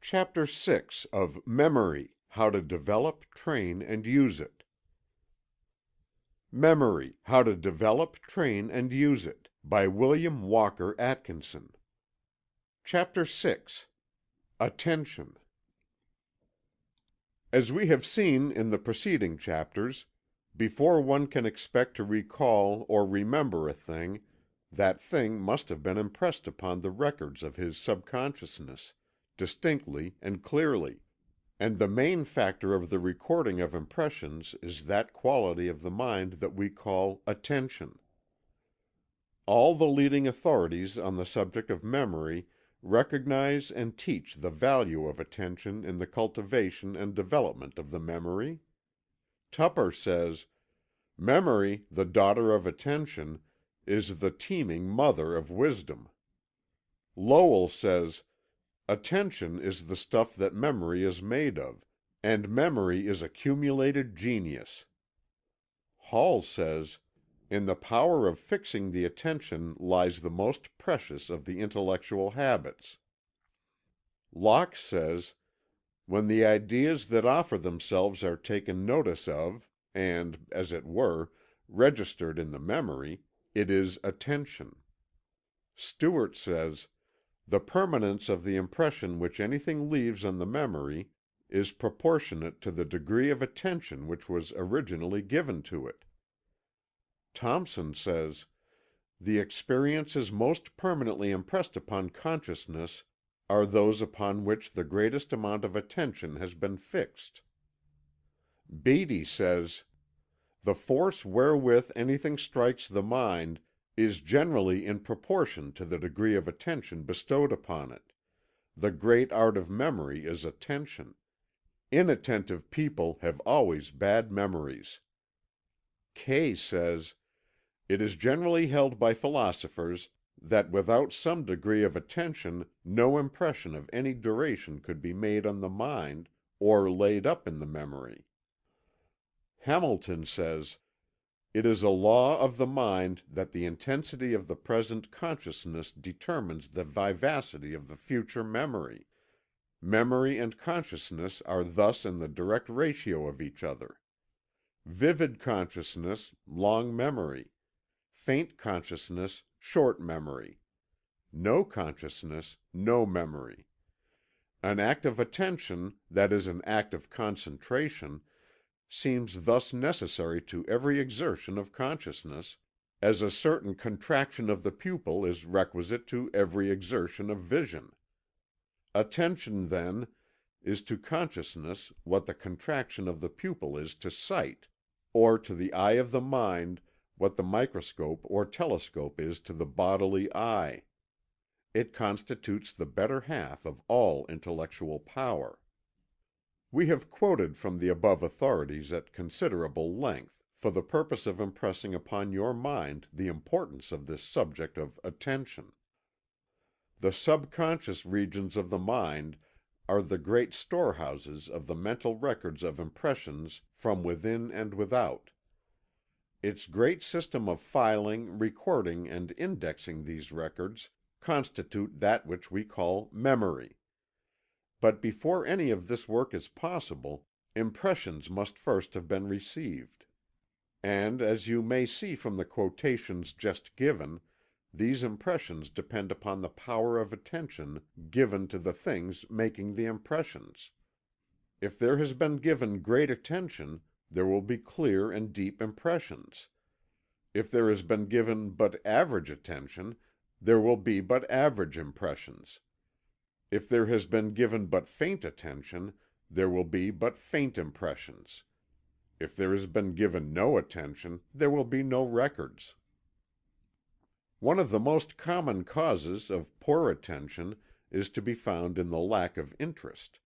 Chapter 6 of Memory: How to Develop, Train, and Use It. Memory: How to Develop, Train, and Use It, by William Walker Atkinson. Chapter 6 Attention. As we have seen in the preceding chapters, before one can expect to recall or remember a thing, that thing must have been impressed upon the records of his subconsciousness, distinctly and clearly. And the main factor of the recording of impressions is that quality of the mind that we call attention. All the leading authorities on the subject of memory recognize and teach the value of attention in the cultivation and development of the memory. Tupper says, "Memory, the daughter of attention, is the teeming mother of wisdom." Lowell says, "Attention is the stuff that memory is made of, and memory is accumulated genius." Hall says, "In the power of fixing the attention lies the most precious of the intellectual habits." Locke says, "When the ideas that offer themselves are taken notice of, and, as it were, registered in the memory, it is attention." Stewart says, "The permanence of the impression which anything leaves on the memory is proportionate to the degree of attention which was originally given to it." Thomson says, "The experiences most permanently impressed upon consciousness are those upon which the greatest amount of attention has been fixed." Beattie says, "The force wherewith anything strikes the mind is generally in proportion to the degree of attention bestowed upon it. The great art of memory is attention. Inattentive people have always bad memories." Kay says, "It is generally held by philosophers that without some degree of attention no impression of any duration could be made on the mind, or laid up in the memory." Hamilton says, "It is a law of the mind that the intensity of the present consciousness determines the vivacity of the future memory. Memory and consciousness are thus in the direct ratio of each other. Vivid consciousness, long memory; faint consciousness, short memory; no consciousness, no memory. An act of attention, that is an act of concentration, seems thus necessary to every exertion of consciousness, as a certain contraction of the pupil is requisite to every exertion of vision. Attention, then, is to consciousness what the contraction of the pupil is to sight, or to the eye of the mind what the microscope or telescope is to the bodily eye. It constitutes the better half of all intellectual power." We have quoted from the above authorities at considerable length, for the purpose of impressing upon your mind the importance of this subject of attention. The subconscious regions of the mind are the great storehouses of the mental records of impressions from within and without. Its great system of filing, recording, and indexing these records constitute that which we call memory. But before any of this work is possible, impressions must first have been received. And, as you may see from the quotations just given, these impressions depend upon the power of attention given to the things making the impressions. If there has been given great attention, there will be clear and deep impressions. If there has been given but average attention, there will be but average impressions. If there has been given but faint attention, there will be but faint impressions. If there has been given no attention, there will be no records. One of the most common causes of poor attention is to be found in the lack of interest.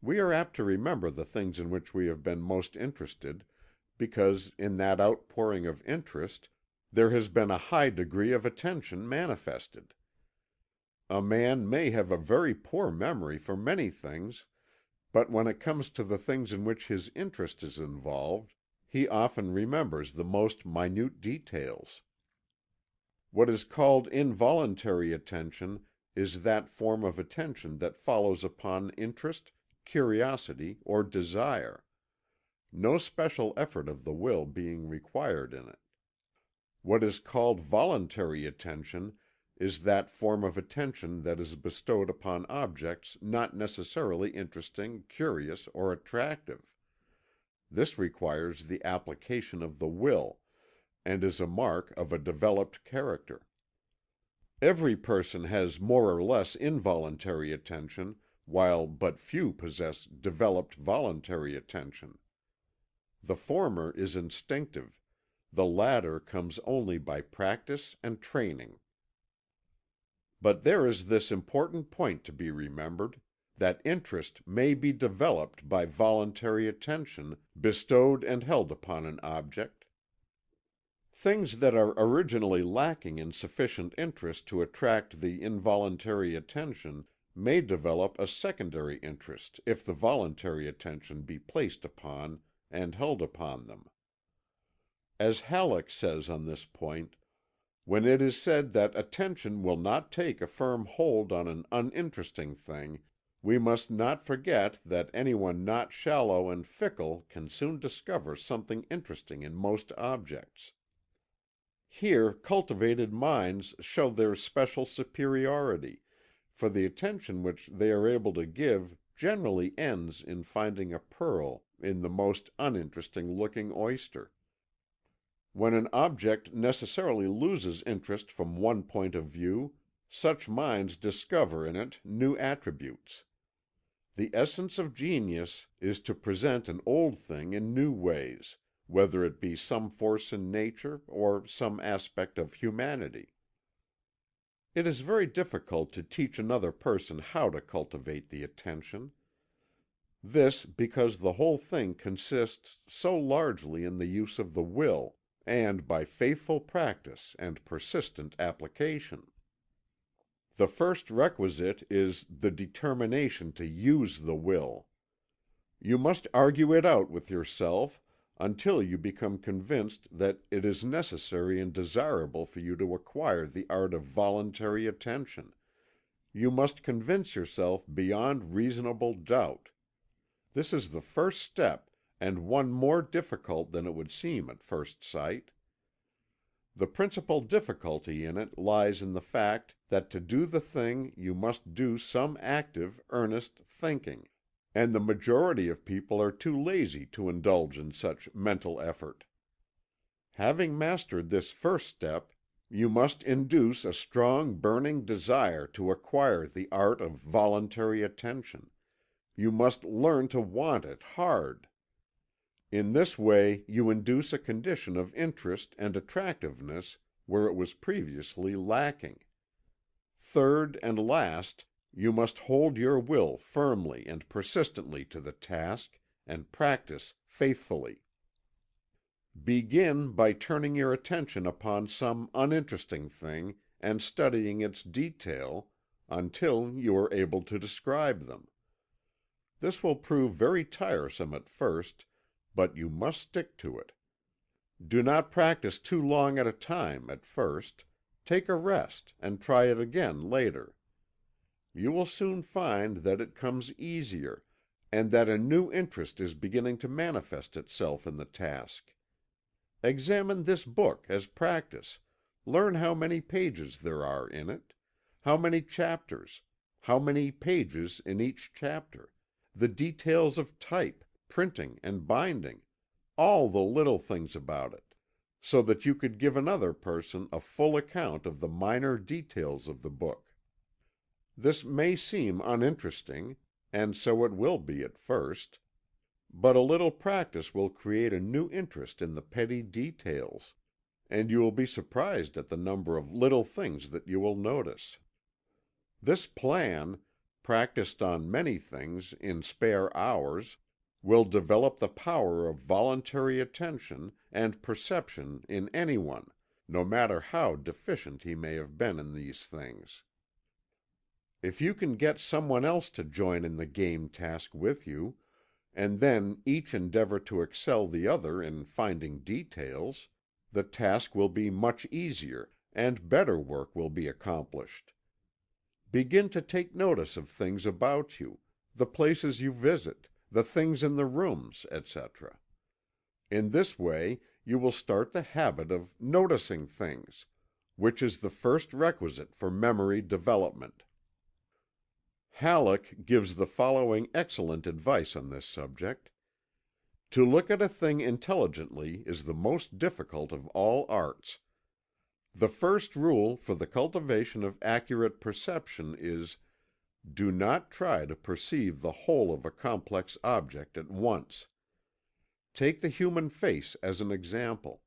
We are apt to remember the things in which we have been most interested, because in that outpouring of interest there has been a high degree of attention manifested. A man may have a very poor memory for many things, but when it comes to the things in which his interest is involved, he often remembers the most minute details. What is called involuntary attention is that form of attention that follows upon interest, curiosity, or desire, no special effort of the will being required in it. What is called voluntary attention is that form of attention that is bestowed upon objects not necessarily interesting, curious, or attractive. This requires the application of the will, and is a mark of a developed character. Every person has more or less involuntary attention, while but few possess developed voluntary attention. The former is instinctive, the latter comes only by practice and training. But there is this important point to be remembered, that interest may be developed by voluntary attention bestowed and held upon an object. Things that are originally lacking in sufficient interest to attract the involuntary attention may develop a secondary interest if the voluntary attention be placed upon and held upon them. As Halleck says on this point, "When it is said that attention will not take a firm hold on an uninteresting thing, we must not forget that anyone not shallow and fickle can soon discover something interesting in most objects." Here cultivated minds show their special superiority, for the attention which they are able to give generally ends in finding a pearl in the most uninteresting looking oyster. When an object necessarily loses interest from one point of view, such minds discover in it new attributes. The essence of genius is to present an old thing in new ways, whether it be some force in nature or some aspect of humanity. It is very difficult to teach another person how to cultivate the attention. This because the whole thing consists so largely in the use of the will, and by faithful practice and persistent application. The first requisite is the determination to use the will. You must argue it out with yourself until you become convinced that it is necessary and desirable for you to acquire the art of voluntary attention. You must convince yourself beyond reasonable doubt. This is the first step, and one more difficult than it would seem at first sight. The principal difficulty in it lies in the fact that to do the thing you must do some active, earnest thinking, and the majority of people are too lazy to indulge in such mental effort. Having mastered this first step, you must induce a strong burning desire to acquire the art of voluntary attention. You must learn to want it hard. In this way you induce a condition of interest and attractiveness where it was previously lacking. Third and last, you must hold your will firmly and persistently to the task, and practice faithfully. Begin by turning your attention upon some uninteresting thing and studying its detail, until you are able to describe them. This will prove very tiresome at first, but you must stick to it. Do not practice too long at a time at first. Take a rest, and try it again later. You will soon find that it comes easier, and that a new interest is beginning to manifest itself in the task. Examine this book as practice, learn how many pages there are in it, how many chapters, how many pages in each chapter, the details of type, printing, and binding, all the little things about it, so that you could give another person a full account of the minor details of the book. This may seem uninteresting, and so it will be at first, but a little practice will create a new interest in the petty details, and you will be surprised at the number of little things that you will notice. This plan, practiced on many things in spare hours, will develop the power of voluntary attention and perception in anyone, no matter how deficient he may have been in these things. If you can get someone else to join in the game task with you, and then each endeavor to excel the other in finding details, the task will be much easier, and better work will be accomplished. Begin to take notice of things about you, the places you visit, the things in the rooms, etc. In this way you will start the habit of noticing things, which is the first requisite for memory development. Halleck gives the following excellent advice on this subject. To look at a thing intelligently is the most difficult of all arts. The first rule for the cultivation of accurate perception is, do not try to perceive the whole of a complex object at once. Take the human face as an example.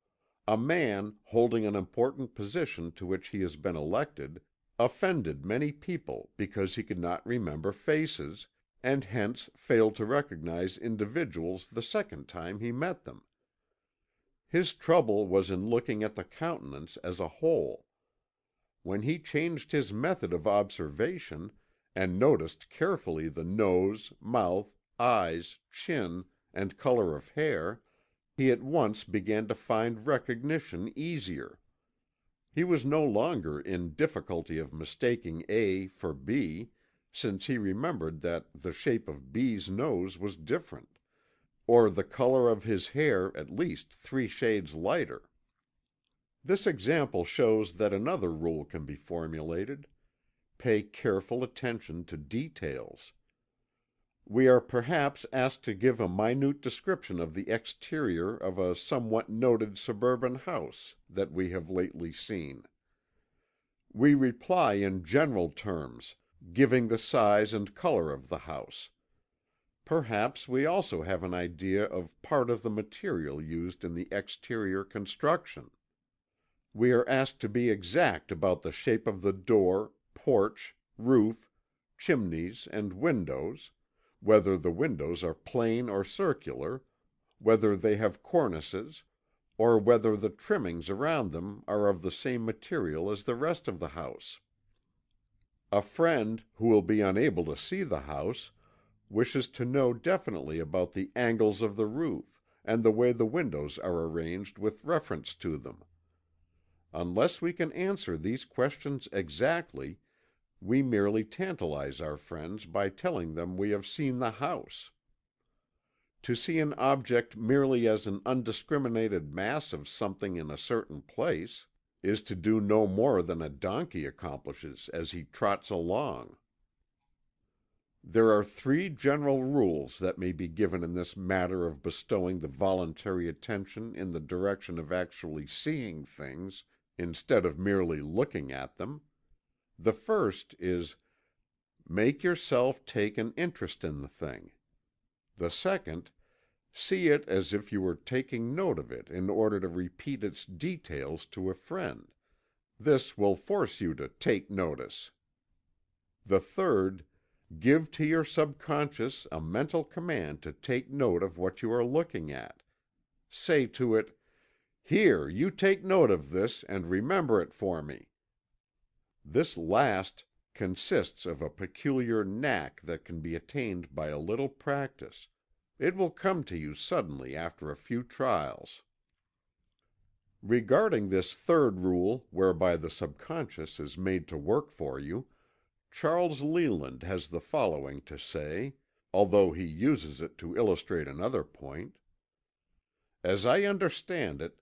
A man, holding an important position to which he has been elected, offended many people because he could not remember faces, and hence failed to recognize individuals the second time he met them. His trouble was in looking at the countenance as a whole. When he changed his method of observation, and noticed carefully the nose, mouth, eyes, chin, and color of hair, he at once began to find recognition easier. He was no longer in difficulty of mistaking A for B, since he remembered that the shape of B's nose was different, or the color of his hair at least 3 shades lighter. This example shows that another rule can be formulated. Pay careful attention to details. We are perhaps asked to give a minute description of the exterior of a somewhat noted suburban house that we have lately seen. We reply in general terms, giving the size and color of the house. Perhaps we also have an idea of part of the material used in the exterior construction. We are asked to be exact about the shape of the door, porch, roof, chimneys, and windows, whether the windows are plain or circular, whether they have cornices, or whether the trimmings around them are of the same material as the rest of the house. A friend, who will be unable to see the house, wishes to know definitely about the angles of the roof, and the way the windows are arranged with reference to them. Unless we can answer these questions exactly, we merely tantalize our friends by telling them we have seen the house. To see an object merely as an undiscriminated mass of something in a certain place is to do no more than a donkey accomplishes as he trots along. There are 3 general rules that may be given in this matter of bestowing the voluntary attention in the direction of actually seeing things, instead of merely looking at them. The first is, make yourself take an interest in the thing. The second, see it as if you were taking note of it in order to repeat its details to a friend. This will force you to take notice. The third, give to your subconscious a mental command to take note of what you are looking at. Say to it, "Here, you take note of this, and remember it for me." This last consists of a peculiar knack that can be attained by a little practice. It will come to you suddenly after a few trials. Regarding this third rule whereby the subconscious is made to work for you, Charles Leland has the following to say, although he uses it to illustrate another point. As I understand it,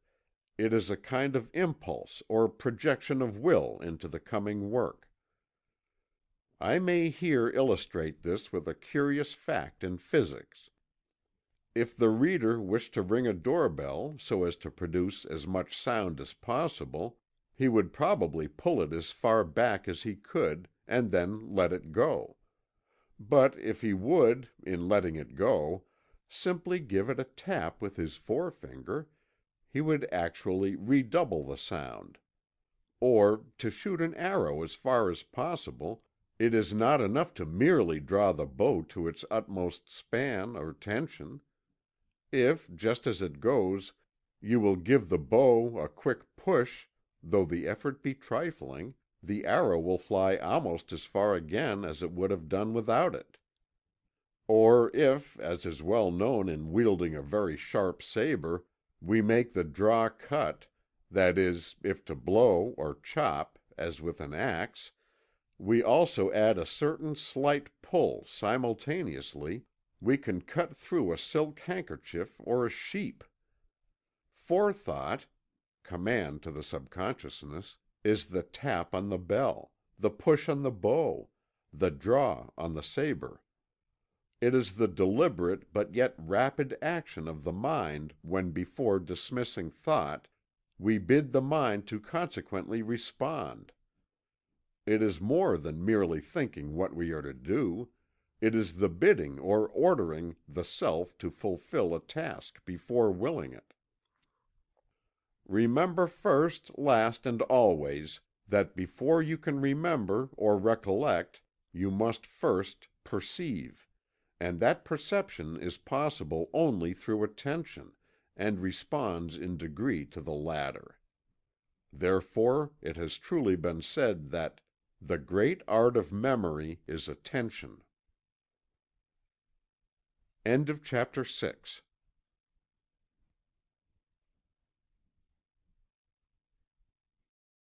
it is a kind of impulse or projection of will into the coming work. I may here illustrate this with a curious fact in physics. If the reader wished to ring a doorbell so as to produce as much sound as possible, he would probably pull it as far back as he could, and then let it go. But if he would, in letting it go, simply give it a tap with his forefinger, he would actually redouble the sound. Or, to shoot an arrow as far as possible, it is not enough to merely draw the bow to its utmost span or tension. If, just as it goes, you will give the bow a quick push, though the effort be trifling, the arrow will fly almost as far again as it would have done without it. Or if, as is well known in wielding a very sharp saber, we make the draw cut, that is, if to blow or chop, as with an axe, We also add a certain slight pull simultaneously, we can cut through a silk handkerchief or a sheep. Forethought command to the subconsciousness is the tap on the bell, the push on the bow, the draw on the saber. It is the deliberate but yet rapid action of the mind when before dismissing thought, we bid the mind to consequently respond. It is more than merely thinking what we are to do, it is the bidding or ordering the self to fulfill a task before willing it. Remember first, last, and always, that before you can remember or recollect, you must first perceive, and that perception is possible only through attention, and responds in degree to the latter. Therefore it has truly been said that "the great art of memory is attention." End of chapter 6